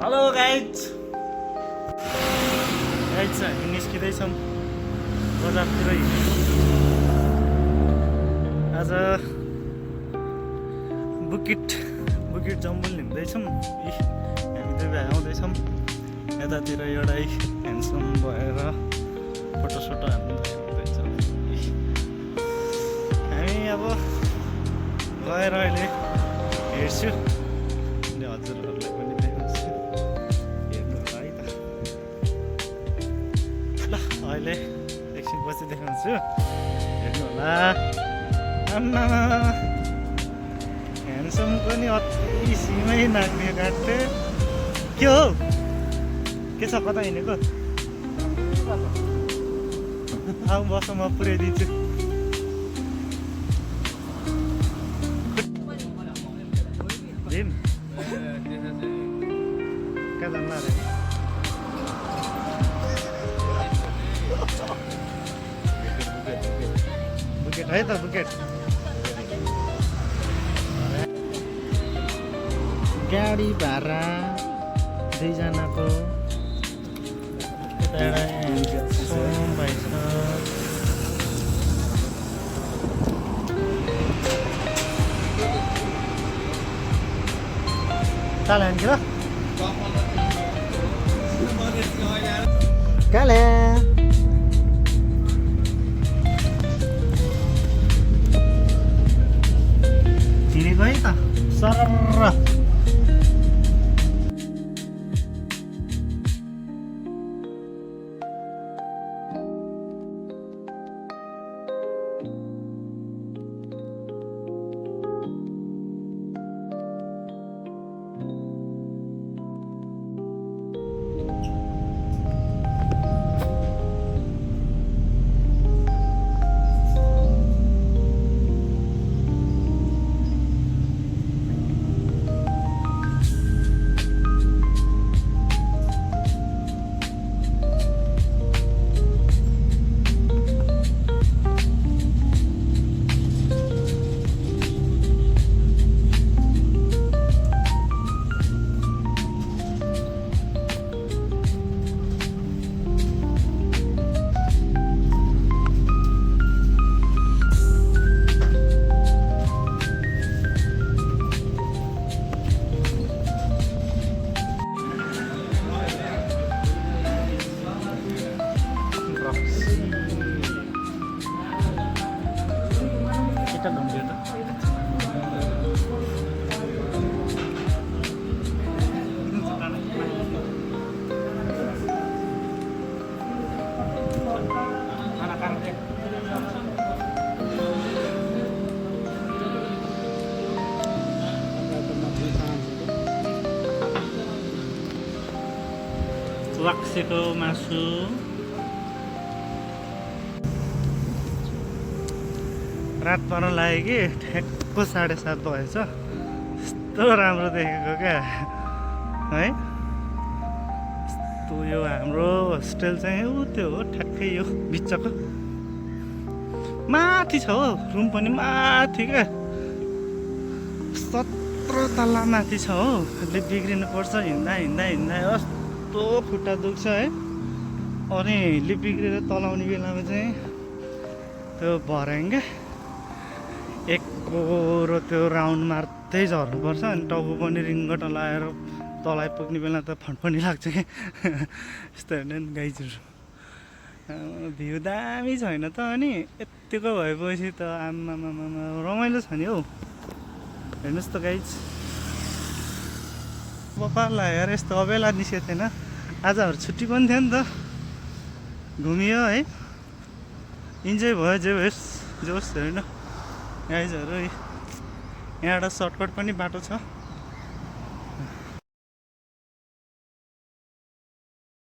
Hello guys हामी निस्किँदैछौँ बजारतिर आज बुकिट जम्बुल हिँड्दैछौँ। हामी दुई भाइ आउँदैछौँ यतातिर एउटै ह्यान्डसम भएर फोटोसोटो हान्दैछ। हामी अब गएर अहिले हेर्छु अनि हजुरहरूलाई पनि देखाउँछु, हेर्नु होला है त। ल अहिले एकछिनपछि देखाउँछु, हेर्नु होला। आम्मा ह्यान्डसमको नि अति सिमै नाग्ने काट्थे। के हो, के छ, कता हिँडेको? आऊ बस, म पुऱ्याइदिन्छु। भीम कहाँ जान्न अरे? बुकेट है त, बुकेट गाडी भाडा दुईजनाको भाइ छ। Kalian kira? Kalian. Sini kau itu, sarah. Kita ngambil tuh. Anak-anaknya. Laksiko masuk. रात पर्न लाग्यो कि ठ्याक्क 7:30 भएछ। यस्तो राम्रो देखेको क्या है। यस्तो यो हाम्रो होस्टेल चाहिँ त्यो हो, ठ्याक्कै यो बिचको माथि छ हो। रुम पनि माथि क्या, 17 तला माथि छ हो। अहिले बिग्रिनु पर्छ, हिँड्दा हिँड्दा हिँड्दा कस्तो खुट्टा दुख्छ है। अनि लिप बिग्रेर तलाउने बेलामा चाहिँ त्यो भर्याङ क्या एकरो त्यो राउन्ड मार्दै झर्नुपर्छ। अनि टाउको पनि रिङ्गट लाएर तल आइपुग्ने बेला त फन्फनी लाग्छ क्या। यस्तो हेर्नु नि गाइजहरू, भ्यू दामी छैन त। अनि यत्तिको भएपछि त आम्मामामा रमाइलो छ नि हौ। हेर्नुहोस् त गाइज, पप्पालाई हेर यस्तो अबेला निस्केको थिएन। आजहरू छुट्टी पनि थियो नि त, घुमियो है, इन्जोय भयो। जे होस् हेर्नु गाइजहरू, यहाँबाट सर्टकट पनि बाटो छ।